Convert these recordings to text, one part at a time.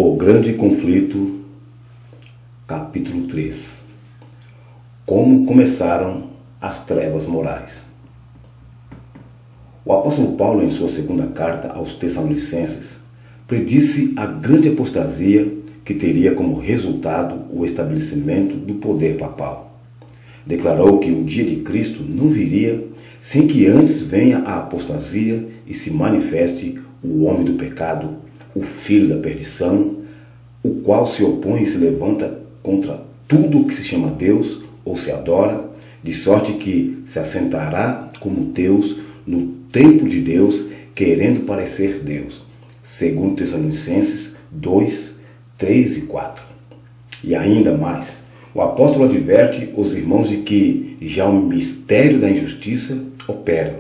O Grande Conflito, capítulo 3. Como começaram as trevas morais. O apóstolo Paulo, em sua segunda carta aos Tessalonicenses, predisse a grande apostasia que teria como resultado o estabelecimento do poder papal. Declarou que o dia de Cristo não viria sem que antes venha a apostasia e se manifeste o homem do pecado, o filho da perdição, o qual se opõe e se levanta contra tudo o que se chama Deus ou se adora, de sorte que se assentará como Deus no templo de Deus, querendo parecer Deus. Segundo Tessalonicenses 2, 3 e 4. E ainda mais, o apóstolo adverte os irmãos de que já o mistério da injustiça opera.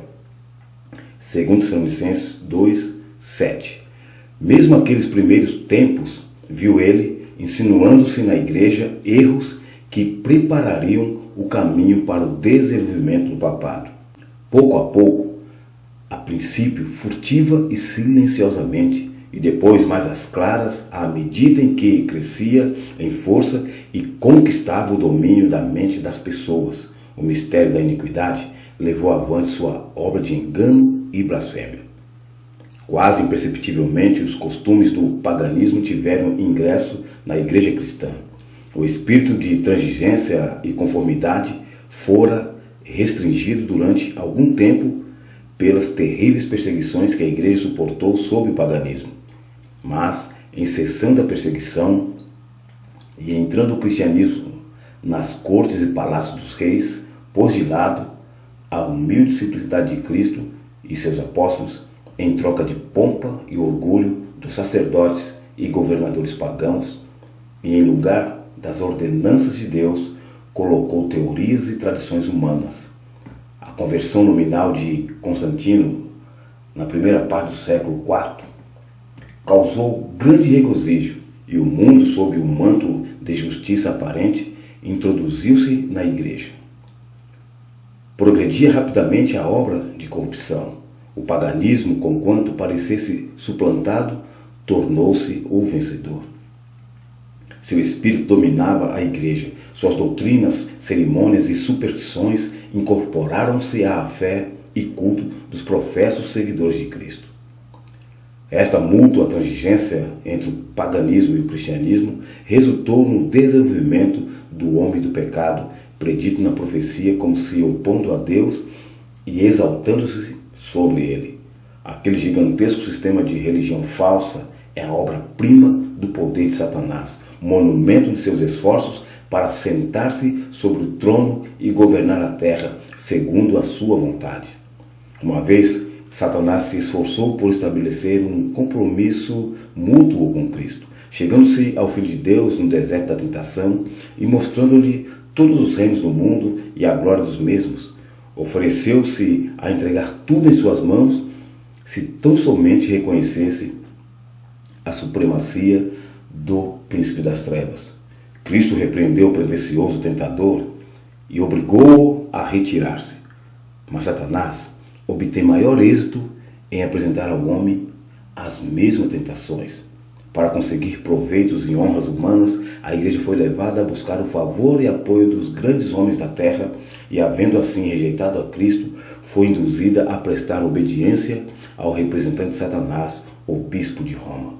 Segundo Tessalonicenses 2, 7. Mesmo aqueles primeiros tempos, viu ele, insinuando-se na igreja, erros que preparariam o caminho para o desenvolvimento do papado. Pouco a pouco, a princípio furtiva e silenciosamente, e depois mais às claras, à medida em que crescia em força e conquistava o domínio da mente das pessoas, o mistério da iniquidade levou avante sua obra de engano e blasfêmia. Quase imperceptivelmente, os costumes do paganismo tiveram ingresso na igreja cristã. O espírito de transigência e conformidade fora restringido durante algum tempo pelas terríveis perseguições que a igreja suportou sob o paganismo. Mas, em cessando a perseguição e entrando o cristianismo nas cortes e palácios dos reis, pôs de lado a humilde simplicidade de Cristo e seus apóstolos em troca de pompa e orgulho dos sacerdotes e governadores pagãos, e em lugar das ordenanças de Deus, colocou teorias e tradições humanas. A conversão nominal de Constantino, na primeira parte do século IV, causou grande regozijo, e o mundo, sob o manto de justiça aparente, introduziu-se na igreja. Progredia rapidamente a obra de corrupção. O paganismo, conquanto parecesse suplantado, tornou-se o vencedor. Seu espírito dominava a igreja. Suas doutrinas, cerimônias e superstições incorporaram-se à fé e culto dos professos seguidores de Cristo. Esta mútua transigência entre o paganismo e o cristianismo resultou no desenvolvimento do homem do pecado, predito na profecia como se opondo a Deus e exaltando-se sobre ele. Aquele gigantesco sistema de religião falsa é a obra-prima do poder de Satanás, monumento de seus esforços para sentar-se sobre o trono e governar a terra segundo a sua vontade. Uma vez, Satanás se esforçou por estabelecer um compromisso mútuo com Cristo, chegando-se ao Filho de Deus no deserto da tentação e mostrando-lhe todos os reinos do mundo e a glória dos mesmos. Ofereceu-se a entregar tudo em suas mãos, se tão somente reconhecesse a supremacia do príncipe das trevas. Cristo repreendeu o pretensioso tentador e obrigou-o a retirar-se. Mas Satanás obtém maior êxito em apresentar ao homem as mesmas tentações. Para conseguir proveitos e honras humanas, a igreja foi levada a buscar o favor e apoio dos grandes homens da terra e, havendo assim rejeitado a Cristo, foi induzida a prestar obediência ao representante de Satanás, o bispo de Roma.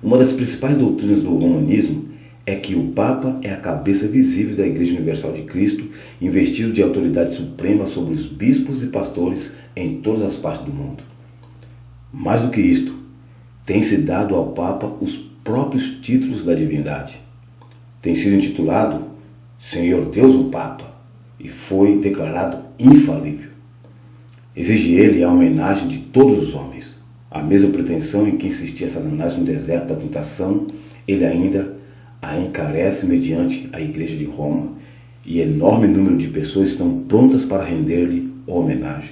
Uma das principais doutrinas do romanismo é que o Papa é a cabeça visível da Igreja Universal de Cristo, investido de autoridade suprema sobre os bispos e pastores em todas as partes do mundo. Mais do que isto, tem-se dado ao Papa os próprios títulos da divindade. Tem sido intitulado Senhor Deus o Papa e foi declarado infalível. Exige ele a homenagem de todos os homens. A mesma pretensão em que insistia Satanás no deserto da tentação, ele ainda a encarece mediante a Igreja de Roma, e enorme número de pessoas estão prontas para render-lhe homenagem.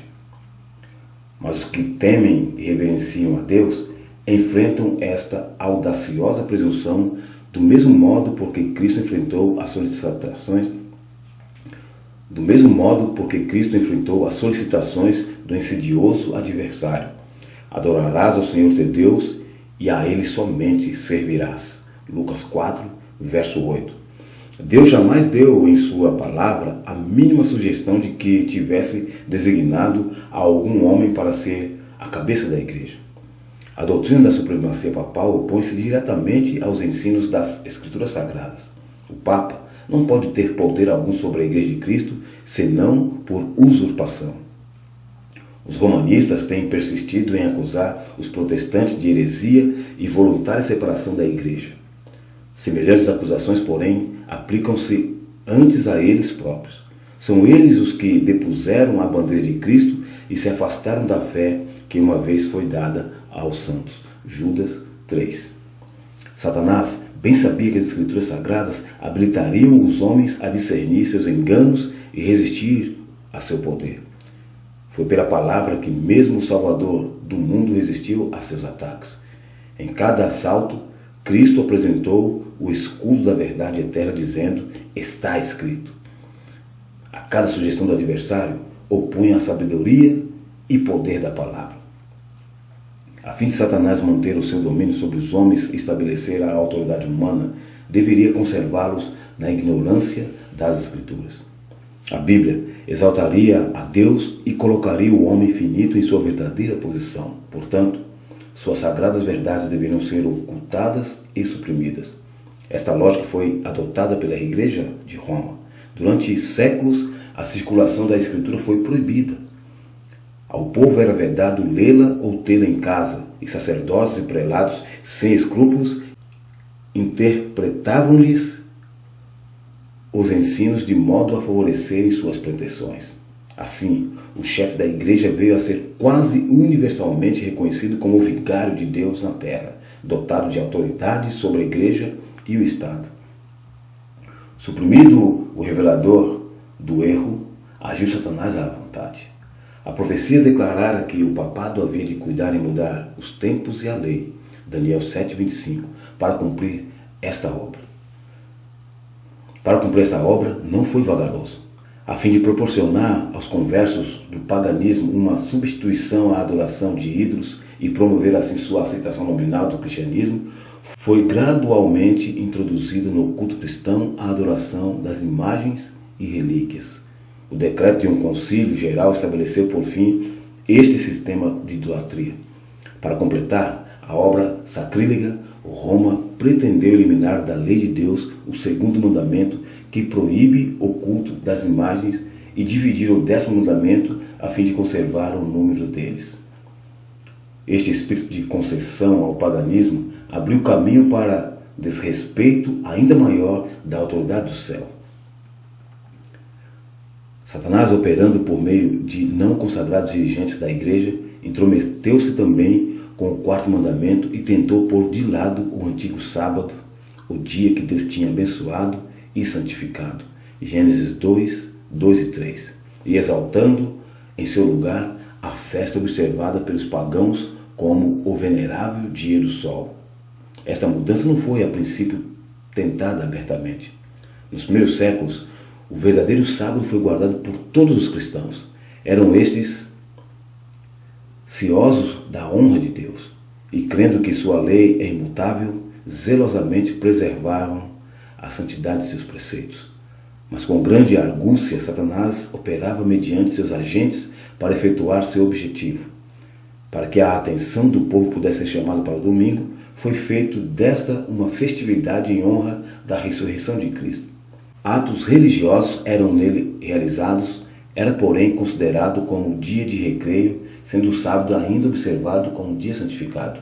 Mas os que temem e reverenciam a Deus enfrentam esta audaciosa presunção do mesmo modo porque Cristo enfrentou as solicitações do insidioso adversário. Adorarás ao Senhor teu Deus e a ele somente servirás. Lucas 4, verso 8. Deus jamais deu em sua palavra a mínima sugestão de que tivesse designado a algum homem para ser a cabeça da igreja. A doutrina da supremacia papal opõe-se diretamente aos ensinos das Escrituras Sagradas. O Papa não pode ter poder algum sobre a Igreja de Cristo, senão por usurpação. Os romanistas têm persistido em acusar os protestantes de heresia e voluntária separação da Igreja. Semelhantes acusações, porém, aplicam-se antes a eles próprios. São eles os que depuseram a bandeira de Cristo e se afastaram da fé que uma vez foi dada aos santos. Judas 3. Satanás bem sabia que as Escrituras Sagradas habilitariam os homens a discernir seus enganos e resistir a seu poder. Foi pela palavra que mesmo o Salvador do mundo resistiu a seus ataques. Em cada assalto, Cristo apresentou o escudo da verdade eterna, dizendo: está escrito. A cada sugestão do adversário, opunha a sabedoria e poder da palavra. A fim de Satanás manter o seu domínio sobre os homens e estabelecer a autoridade humana, deveria conservá-los na ignorância das Escrituras. A Bíblia exaltaria a Deus e colocaria o homem finito em sua verdadeira posição. Portanto, suas sagradas verdades deveriam ser ocultadas e suprimidas. Esta lógica foi adotada pela Igreja de Roma. Durante séculos, a circulação da Escritura foi proibida. Ao povo era vedado lê-la ou tê-la em casa, e sacerdotes e prelados, sem escrúpulos, interpretavam-lhes os ensinos de modo a favorecerem suas pretensões. Assim, o chefe da igreja veio a ser quase universalmente reconhecido como o vigário de Deus na terra, dotado de autoridade sobre a igreja e o Estado. Suprimido o revelador do erro, agiu Satanás à vontade. A profecia declarara que o papado havia de cuidar em mudar os tempos e a lei, Daniel 7,25, para cumprir esta obra. Para cumprir essa obra, não foi vagaroso. A fim de proporcionar aos conversos do paganismo uma substituição à adoração de ídolos e promover assim sua aceitação nominal do cristianismo, foi gradualmente introduzido no culto cristão a adoração das imagens e relíquias. O decreto de um concílio geral estabeleceu, por fim, este sistema de idolatria. Para completar a obra sacrílega, Roma pretendeu eliminar da lei de Deus o segundo mandamento, que proíbe o culto das imagens, e dividir o 10º mandamento a fim de conservar o número deles. Este espírito de concessão ao paganismo abriu caminho para desrespeito ainda maior da autoridade do céu. Satanás, operando por meio de não consagrados dirigentes da igreja, intrometeu-se também com o 4º mandamento e tentou pôr de lado o antigo sábado, o dia que Deus tinha abençoado e santificado, Gênesis 2, 2 e 3, e exaltando em seu lugar a festa observada pelos pagãos como o venerável dia do sol. Esta mudança não foi a princípio tentada abertamente. Nos primeiros séculos, o verdadeiro sábado foi guardado por todos os cristãos. Eram estes ciosos da honra de Deus e, crendo que sua lei é imutável, zelosamente preservavam a santidade de seus preceitos. Mas com grande argúcia, Satanás operava mediante seus agentes para efetuar seu objetivo. Para que a atenção do povo pudesse ser chamada para o domingo, foi feito desta uma festividade em honra da ressurreição de Cristo. Atos religiosos eram nele realizados, era porém considerado como dia de recreio, sendo o sábado ainda observado como dia santificado.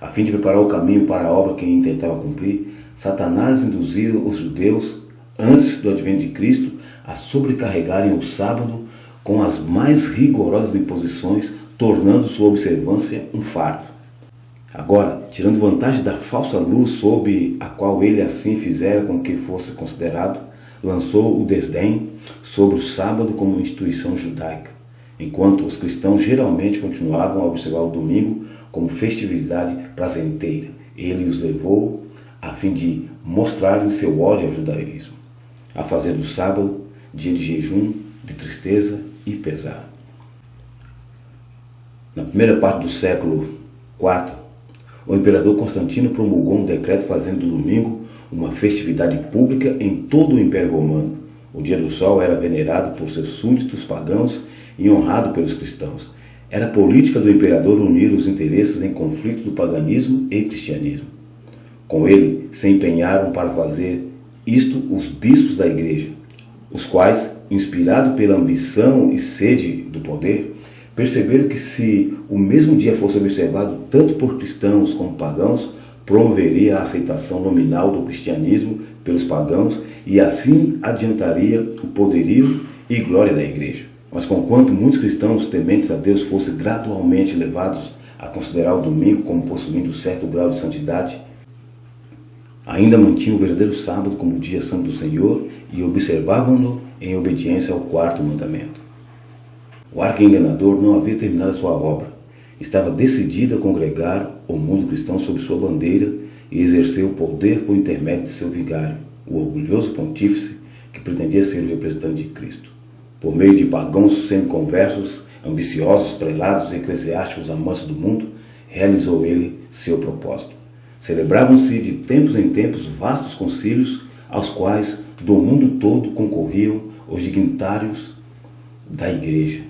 A fim de preparar o caminho para a obra que intentava cumprir, Satanás induziu os judeus, antes do advento de Cristo, a sobrecarregarem o sábado com as mais rigorosas imposições, tornando sua observância um fardo. Agora, tirando vantagem da falsa luz sob a qual ele assim fizera com que fosse considerado, lançou o desdém sobre o sábado como instituição judaica, enquanto os cristãos geralmente continuavam a observar o domingo como festividade prazenteira. Ele os levou a fim de mostrarem seu ódio ao judaísmo, a fazer do sábado dia de jejum, de tristeza e pesar. Na primeira parte do século IV, O imperador Constantino promulgou um decreto fazendo do domingo uma festividade pública em todo o Império Romano. O dia do sol era venerado por seus súditos pagãos e honrado pelos cristãos. Era política do imperador unir os interesses em conflito do paganismo e cristianismo. Com ele se empenharam para fazer isto os bispos da igreja, os quais, inspirados pela ambição e sede do poder, perceberam que se o mesmo dia fosse observado tanto por cristãos como pagãos, promoveria a aceitação nominal do cristianismo pelos pagãos e assim adiantaria o poderio e glória da igreja. Mas conquanto muitos cristãos tementes a Deus fossem gradualmente levados a considerar o domingo como possuindo certo grau de santidade, ainda mantinham o verdadeiro sábado como o dia santo do Senhor e observavam-no em obediência ao quarto mandamento. O arqui-enganador não havia terminado a sua obra. Estava decidido a congregar o mundo cristão sob sua bandeira e exercer o poder por intermédio de seu vigário, o orgulhoso pontífice que pretendia ser o representante de Cristo. Por meio de pagãos semiconversos, ambiciosos, prelados e eclesiásticos amantes do mundo, realizou ele seu propósito. Celebravam-se de tempos em tempos vastos concílios, aos quais do mundo todo concorriam os dignitários da igreja.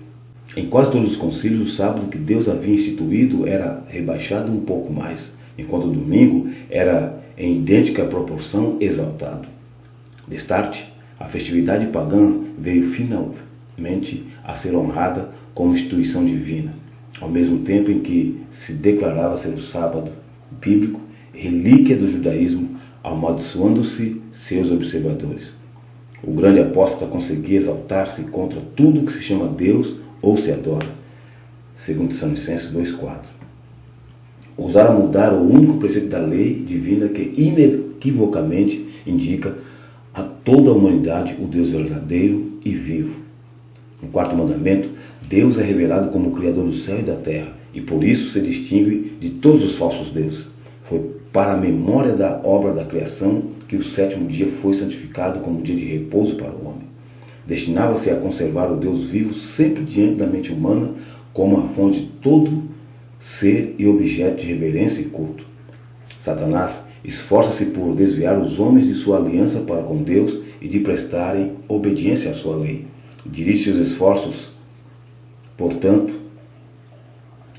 Em quase todos os concílios, o sábado que Deus havia instituído era rebaixado um pouco mais, enquanto o domingo era em idêntica proporção exaltado. Destarte, a festividade pagã veio finalmente a ser honrada como instituição divina, ao mesmo tempo em que se declarava ser o sábado bíblico, relíquia do judaísmo, amaldiçoando-se seus observadores. O grande apóstolo conseguia exaltar-se contra tudo que se chama Deus ou se adora, segundo Tessalonicenses 2,4. Ousaram mudar o único preceito da lei divina que inequivocamente indica a toda a humanidade o Deus verdadeiro e vivo. No quarto mandamento, Deus é revelado como o Criador do céu e da terra, e por isso se distingue de todos os falsos deuses. Foi para a memória da obra da criação que o sétimo dia foi santificado como dia de repouso para o homem. Destinava-se a conservar o Deus vivo sempre diante da mente humana como a fonte de todo ser e objeto de reverência e culto. Satanás esforça-se por desviar os homens de sua aliança para com Deus e de prestarem obediência à sua lei. Dirige seus esforços, portanto,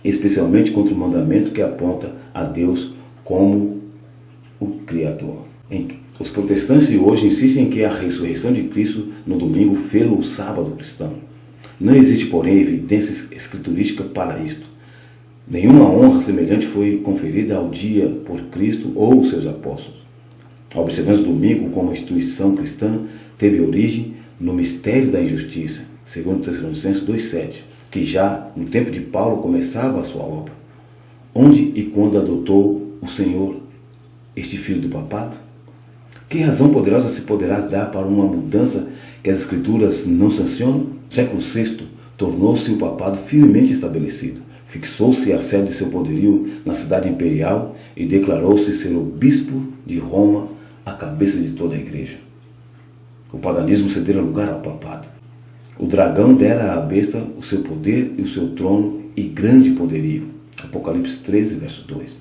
especialmente contra o mandamento que aponta a Deus como o Criador. Os protestantes de hoje insistem que a ressurreição de Cristo no domingo fê-lo o sábado cristão. Não existe, porém, evidência escriturística para isto. Nenhuma honra semelhante foi conferida ao dia por Cristo ou seus apóstolos. A observância do domingo como instituição cristã teve origem no mistério da injustiça, segundo Tessalonicenses 2,7, que já no tempo de Paulo começava a sua obra. Onde e quando adotou o Senhor este filho do papado? Que razão poderosa se poderá dar para uma mudança que as Escrituras não sancionam? No século VI, tornou-se o papado firmemente estabelecido. Fixou-se a sede de seu poderio na cidade imperial e declarou-se ser o bispo de Roma, a cabeça de toda a igreja. O paganismo cedera lugar ao papado. O dragão dera à besta o seu poder e o seu trono e grande poderio. Apocalipse 13, verso 2.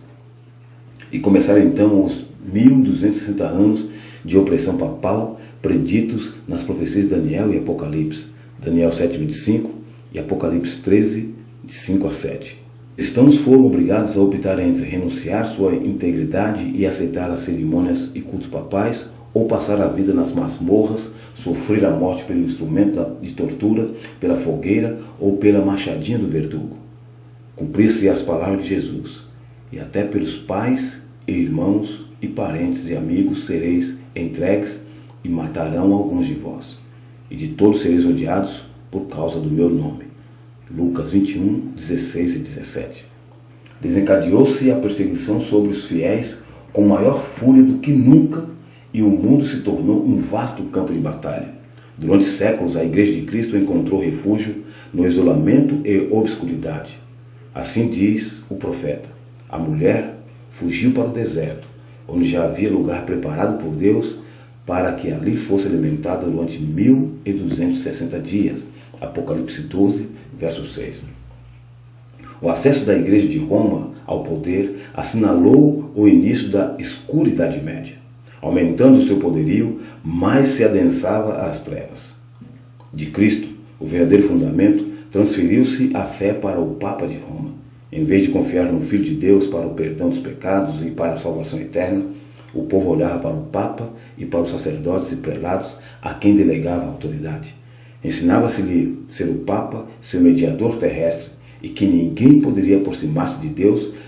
E começaram então os 1260 anos de opressão papal preditos nas profecias de Daniel e Apocalipse, Daniel 7:25 e Apocalipse 13, de 5 a 7. Cristãos foram obrigados a optar entre renunciar sua integridade e aceitar as cerimônias e cultos papais, ou passar a vida nas masmorras, sofrer a morte pelo instrumento de tortura, pela fogueira ou pela machadinha do verdugo. Cumprir-se as palavras de Jesus, e até pelos pais e irmãos e parentes e amigos sereis entregues e matarão alguns de vós, e de todos sereis odiados por causa do meu nome. Lucas 21, 16 e 17. Desencadeou-se a perseguição sobre os fiéis com maior fúria do que nunca, e o mundo se tornou um vasto campo de batalha. Durante séculos, a Igreja de Cristo encontrou refúgio no isolamento e obscuridade. Assim diz o profeta: a mulher fugiu para o deserto, onde já havia lugar preparado por Deus para que ali fosse alimentada durante 1260 dias. Apocalipse 12, verso 6. O acesso da Igreja de Roma ao poder, assinalou o início da escura Idade Média. Aumentando seu poderio, mais se adensava as trevas. De Cristo, o verdadeiro fundamento, transferiu-se a fé para o Papa de Roma. Em vez de confiar no Filho de Deus para o perdão dos pecados e para a salvação eterna, o povo olhava para o Papa e para os sacerdotes e prelados a quem delegava a autoridade. Ensinava-se-lhe ser o Papa, seu mediador terrestre, e que ninguém poderia aproximar-se de Deus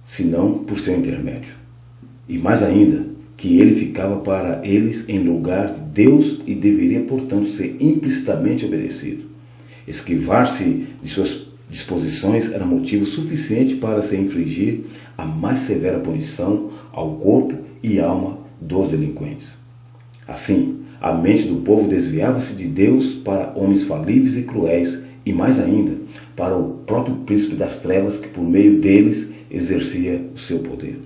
senão por seu intermédio. E mais ainda, que ele ficava para eles em lugar de Deus e deveria, portanto, ser implicitamente obedecido. Esquivar-se de suas disposições era motivo suficiente para se infligir a mais severa punição ao corpo e alma dos delinquentes. Assim, a mente do povo desviava-se de Deus para homens falíveis e cruéis, e mais ainda, para o próprio príncipe das trevas que por meio deles exercia o seu poder.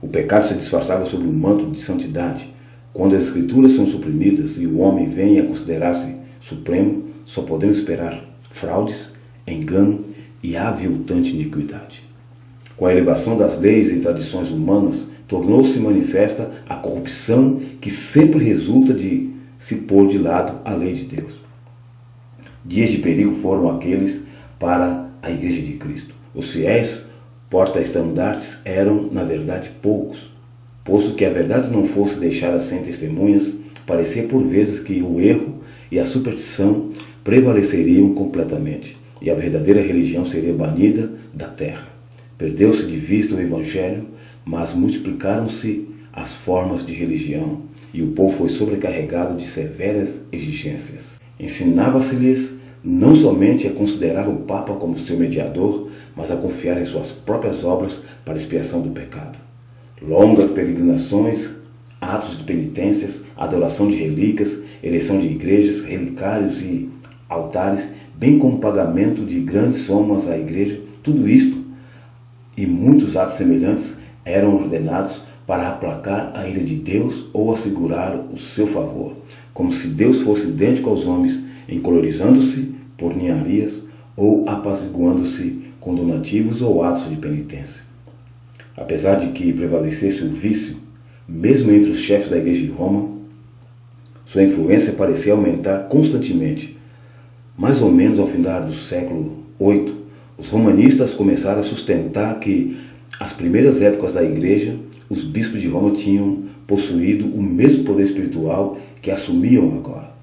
O pecado se disfarçava sob o manto de santidade. Quando as escrituras são suprimidas e o homem vem a considerar-se supremo, só podemos esperar fraudes, engano e aviltante iniquidade. Com a elevação das leis e tradições humanas, tornou-se manifesta a corrupção que sempre resulta de se pôr de lado a lei de Deus. Dias de perigo foram aqueles para a Igreja de Cristo. Os fiéis porta-estandartes eram, na verdade, poucos. Posto que a verdade não fosse deixada sem testemunhas, parecia por vezes que o erro e a superstição prevaleceriam completamente, e a verdadeira religião seria banida da terra. Perdeu-se de vista o Evangelho, mas multiplicaram-se as formas de religião, e o povo foi sobrecarregado de severas exigências. Ensinava-se-lhes não somente a considerar o Papa como seu mediador, mas a confiar em suas próprias obras para a expiação do pecado. Longas peregrinações, atos de penitências, adoração de relíquias, ereção de igrejas, relicários e altares, bem como pagamento de grandes somas à igreja, tudo isto e muitos atos semelhantes eram ordenados para aplacar a ira de Deus ou assegurar o seu favor, como se Deus fosse idêntico aos homens, encolorizando-se por ninharias ou apaziguando-se com donativos ou atos de penitência. Apesar de que prevalecesse o vício, mesmo entre os chefes da Igreja de Roma, sua influência parecia aumentar constantemente. Mais ou menos ao final do século VIII, os romanistas começaram a sustentar que, às primeiras épocas da Igreja, os bispos de Roma tinham possuído o mesmo poder espiritual que assumiam agora.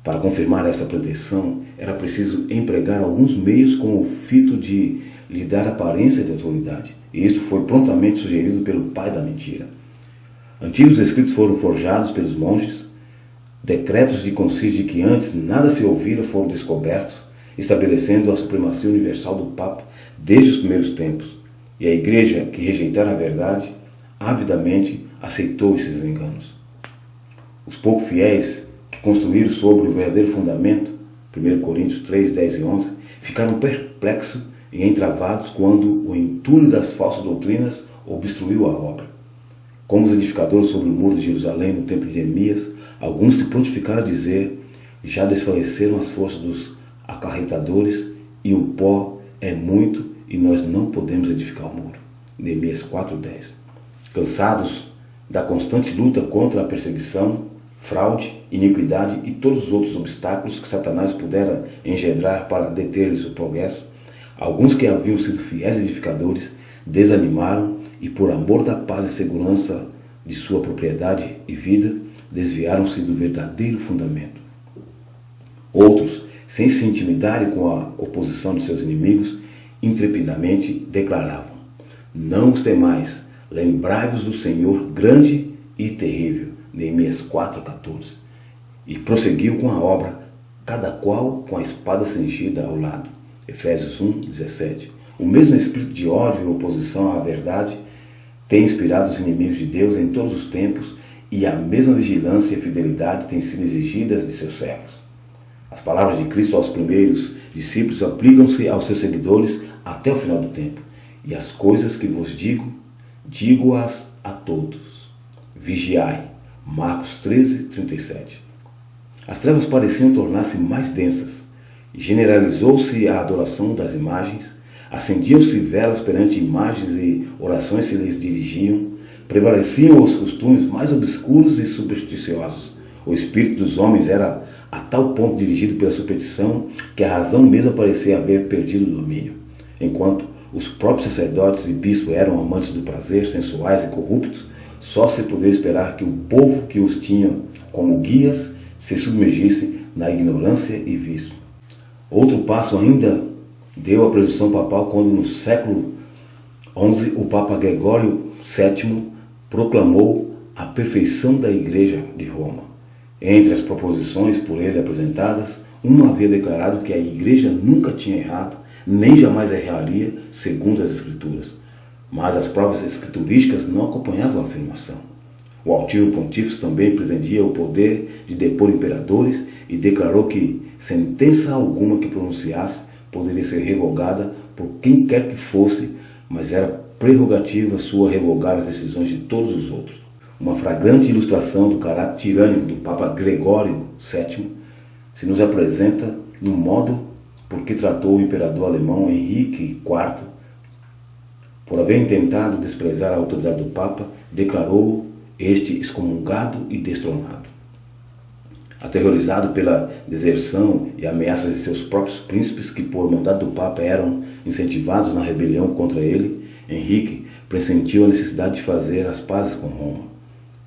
Para confirmar essa pretensão, era preciso empregar alguns meios com o fito de lhe dar aparência de autoridade, e isto foi prontamente sugerido pelo pai da mentira. Antigos escritos foram forjados pelos monges, decretos de concílio de que antes nada se ouvira foram descobertos, estabelecendo a supremacia universal do Papa desde os primeiros tempos, e a Igreja, que rejeitara a verdade, avidamente aceitou esses enganos. Os poucos fiéis que construíram sobre o verdadeiro fundamento, 1 Coríntios 3, 10 e 11, ficaram perplexos e entravados quando o entulho das falsas doutrinas obstruiu a obra. Como os edificadores sobre o muro de Jerusalém no tempo de Neemias, alguns se prontificaram a dizer: já desfaleceram as forças dos acarretadores e o pó é muito e nós não podemos edificar o muro. Neemias 4:10. Cansados da constante luta contra a perseguição, fraude, iniquidade e todos os outros obstáculos que Satanás pudera engendrar para deter-lhes o progresso, alguns que haviam sido fiéis edificadores desanimaram e, por amor da paz e segurança de sua propriedade e vida, desviaram-se do verdadeiro fundamento. Outros, sem se intimidarem com a oposição de seus inimigos, intrepidamente declaravam: não os temais, lembrai-vos do Senhor grande e terrível. Neemias 4:14. E prosseguiu com a obra, cada qual com a espada cingida ao lado. Efésios 1:17. O mesmo espírito de ódio e oposição à verdade tem inspirado os inimigos de Deus em todos os tempos, e a mesma vigilância e fidelidade têm sido exigidas de seus servos. As palavras de Cristo aos primeiros discípulos aplicam-se aos seus seguidores até o final do tempo. E as coisas que vos digo, digo-as a todos. Vigiai. Marcos 13:37. As trevas pareciam tornar-se mais densas. Generalizou-se a adoração das imagens, Acendiam-se velas perante imagens e orações se lhes dirigiam. Prevaleciam os costumes mais obscuros e supersticiosos. O espírito dos homens era a tal ponto dirigido pela superstição que a razão mesma parecia haver perdido o domínio. Enquanto os próprios sacerdotes e bispos eram amantes do prazer, sensuais e corruptos, só se poderia esperar que o povo que os tinha como guias se submergisse na ignorância e vício. Outro passo ainda deu a presunção papal quando, no século XI, o Papa Gregório VII proclamou a perfeição da Igreja de Roma. Entre as proposições por ele apresentadas, uma havia declarado que a Igreja nunca tinha errado, nem jamais erraria, segundo as Escrituras. Mas as provas escriturísticas não acompanhavam a afirmação. O altivo pontífice também pretendia o poder de depor imperadores e declarou que sentença alguma que pronunciasse poderia ser revogada por quem quer que fosse, mas era prerrogativa sua revogar as decisões de todos os outros. Uma flagrante ilustração do caráter tirânico do Papa Gregório VII se nos apresenta no modo por que tratou o imperador alemão Henrique IV. Por haver tentado desprezar a autoridade do Papa, declarou este excomungado e destronado. Aterrorizado pela deserção e ameaças de seus próprios príncipes, que por mandado do Papa eram incentivados na rebelião contra ele, Henrique pressentiu a necessidade de fazer as pazes com Roma.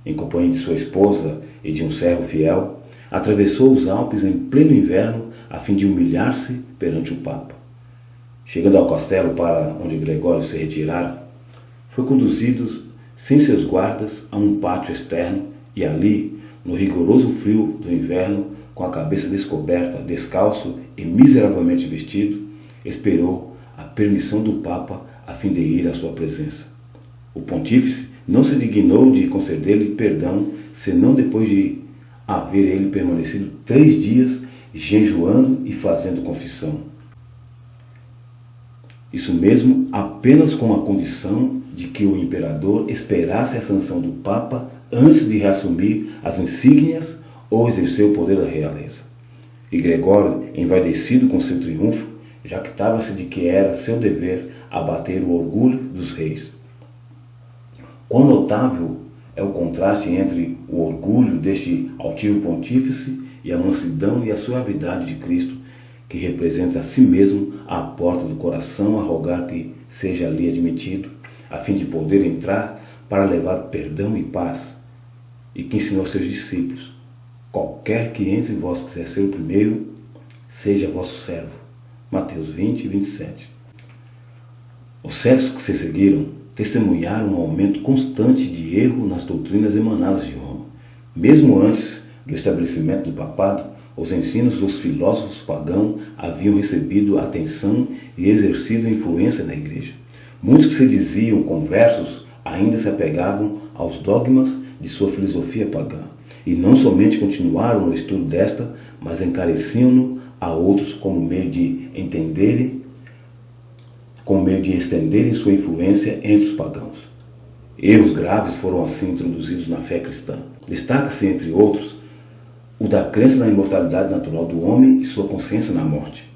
Em companhia de sua esposa e de um servo fiel, atravessou os Alpes em pleno inverno a fim de humilhar-se perante o Papa. Chegando ao castelo para onde Gregório se retirara, foi conduzido sem seus guardas a um pátio externo e ali, no rigoroso frio do inverno, com a cabeça descoberta, descalço e miseravelmente vestido, esperou a permissão do Papa a fim de ir à sua presença. O pontífice não se dignou de conceder-lhe perdão, senão depois de haver ele permanecido 3 dias jejuando e fazendo confissão. Isso mesmo, apenas com a condição de que o imperador esperasse a sanção do Papa antes de reassumir as insígnias ou exercer o poder da realeza. E Gregório, envaidecido com seu triunfo, jactava-se de que era seu dever abater o orgulho dos reis. Quão notável é o contraste entre o orgulho deste altivo pontífice e a mansidão e a suavidade de Cristo, que representa a si mesmo à porta do coração a rogar que seja ali admitido, a fim de poder entrar para levar perdão e paz, e que ensinou seus discípulos: qualquer que entre vós quiser ser o primeiro, seja vosso servo. Mateus 20, 27. Os séculos que se seguiram testemunharam um aumento constante de erro nas doutrinas emanadas de Roma. Mesmo antes do estabelecimento do papado, os ensinos dos filósofos pagãos haviam recebido atenção e exercido influência na Igreja. Muitos que se diziam conversos ainda se apegavam aos dogmas de sua filosofia pagã, e não somente continuaram no estudo desta, mas encareciam-no a outros como meio de estenderem sua influência entre os pagãos. Erros graves foram assim introduzidos na fé cristã. Destaca-se, entre outros, o da crença na imortalidade natural do homem e sua consciência na morte.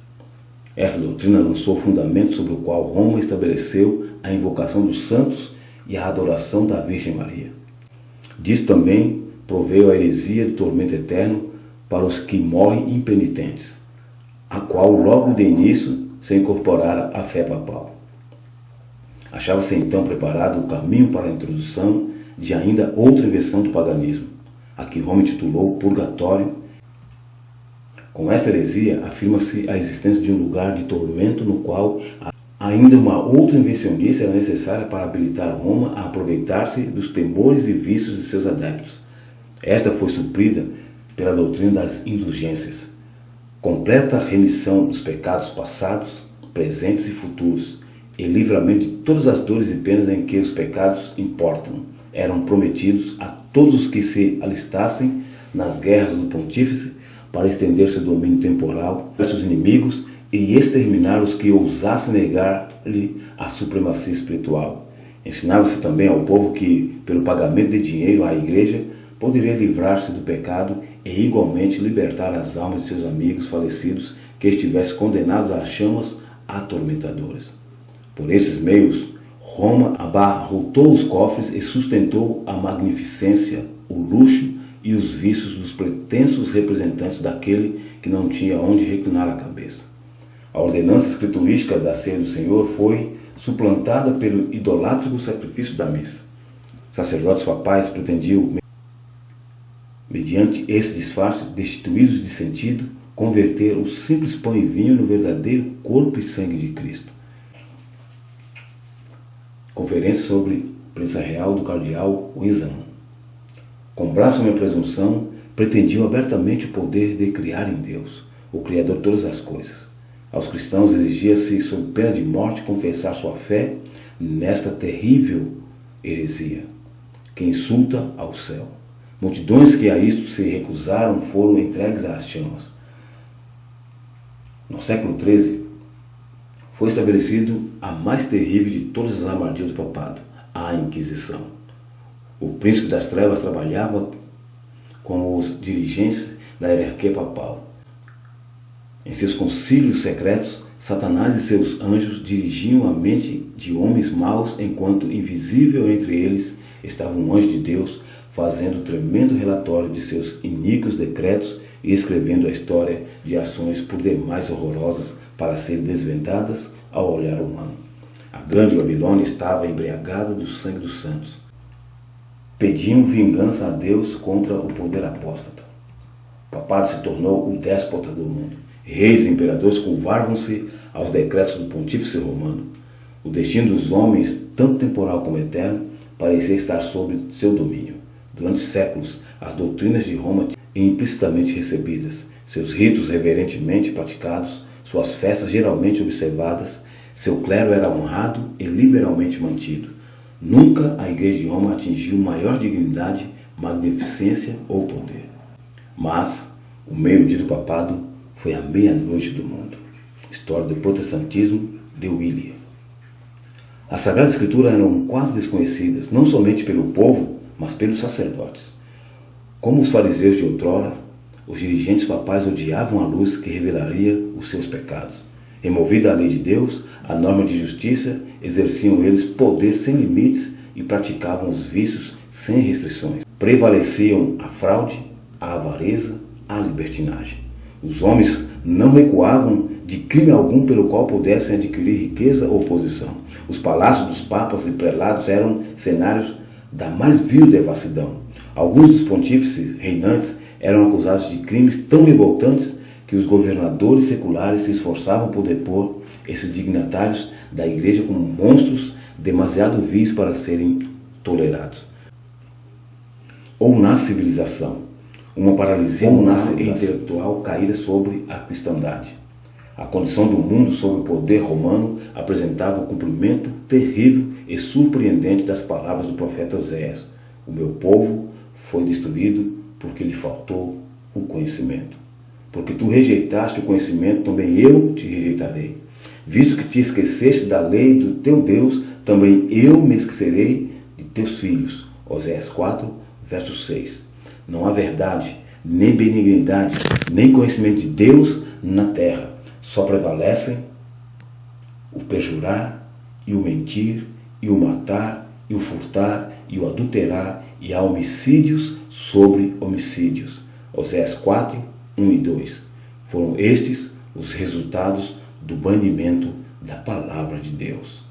Essa doutrina lançou o fundamento sobre o qual Roma estabeleceu a invocação dos santos e a adoração da Virgem Maria. Disso também proveio a heresia do tormento eterno para os que morrem impenitentes, a qual logo de início se incorporara à fé papal. Achava-se então preparado o caminho para a introdução de ainda outra invenção do paganismo, a que Roma intitulou Purgatório. Com esta heresia, afirma-se a existência de um lugar de tormento no qual ainda uma outra invencionista era necessária para habilitar Roma a aproveitar-se dos temores e vícios de seus adeptos. Esta foi suprida pela doutrina das indulgências, completa remissão dos pecados passados, presentes e futuros, e livramento de todas as dores e penas em que os pecados importam, eram prometidos a todos os que se alistassem nas guerras do pontífice para estender seu domínio temporal a seus inimigos e exterminar os que ousassem negar-lhe a supremacia espiritual. Ensinava-se também ao povo que, pelo pagamento de dinheiro à igreja, poderia livrar-se do pecado e igualmente libertar as almas de seus amigos falecidos que estivessem condenados às chamas atormentadoras. Por esses meios, Roma abarrotou os cofres e sustentou a magnificência, o luxo e os vícios dos pretensos representantes daquele que não tinha onde reclinar a cabeça. A ordenança escriturística da ceia do Senhor foi suplantada pelo idolátrico sacrifício da missa. Sacerdotes papais pretendiam, mediante esse disfarce, destituídos de sentido, converter o simples pão e vinho no verdadeiro corpo e sangue de Cristo. Conferência sobre Prensa Real do Cardeal Wiseman. Com blasfema e presunção, pretendiam abertamente o poder de criar em Deus, o Criador de todas as coisas. Aos cristãos exigia-se, sob pena de morte, confessar sua fé nesta terrível heresia, que insulta ao céu. Multidões que a isto se recusaram foram entregues às chamas. No século XIII, foi estabelecido a mais terrível de todas as armadilhas do papado, a Inquisição. O príncipe das trevas trabalhava com os dirigentes da hierarquia papal. Em seus concílios secretos, Satanás e seus anjos dirigiam a mente de homens maus, enquanto invisível entre eles estava um anjo de Deus, fazendo tremendo relatório de seus iníquos decretos e escrevendo a história de ações por demais horrorosas para serem desvendadas ao olhar humano. A grande Babilônia estava embriagada do sangue dos santos. Pediam vingança a Deus contra o poder apóstata. O papado se tornou o déspota do mundo. Reis e imperadores curvavam-se aos decretos do pontífice romano. O destino dos homens, tanto temporal como eterno, parecia estar sob seu domínio. Durante séculos, as doutrinas de Roma implicitamente recebidas, seus ritos reverentemente praticados, suas festas geralmente observadas, seu clero era honrado e liberalmente mantido. Nunca a Igreja de Roma atingiu maior dignidade, magnificência ou poder. Mas o meio-dia do papado foi a meia-noite do mundo. História do protestantismo de William. As Sagradas Escrituras eram quase desconhecidas, não somente pelo povo, mas pelos sacerdotes. Como os fariseus de outrora, os dirigentes papais odiavam a luz que revelaria os seus pecados. Removida a lei de Deus, a norma de justiça, exerciam eles poder sem limites e praticavam os vícios sem restrições. Prevaleciam a fraude, a avareza, a libertinagem. Os homens não recuavam de crime algum pelo qual pudessem adquirir riqueza ou posição. Os palácios dos papas e prelados eram cenários da mais vil devassidão. Alguns dos pontífices reinantes eram acusados de crimes tão revoltantes que os governadores seculares se esforçavam por depor esses dignatários da igreja como monstros demasiado vis para serem tolerados. Ou na civilização, uma paralisia intelectual caíra sobre a cristandade. A condição do mundo sob o poder romano apresentava o cumprimento terrível e surpreendente das palavras do profeta Oséias: o meu povo foi destruído porque lhe faltou o conhecimento. Porque tu rejeitaste o conhecimento, também eu te rejeitarei. Visto que te esqueceste da lei do teu Deus, também eu me esquecerei de teus filhos. Oséias 4, verso 6. Não há verdade, nem benignidade, nem conhecimento de Deus na terra. Só prevalecem o perjurar e o mentir e o matar e o furtar e o adulterar, e há homicídios sobre homicídios. Oséias 4, 1 e 2. Foram estes os resultados do banimento da palavra de Deus.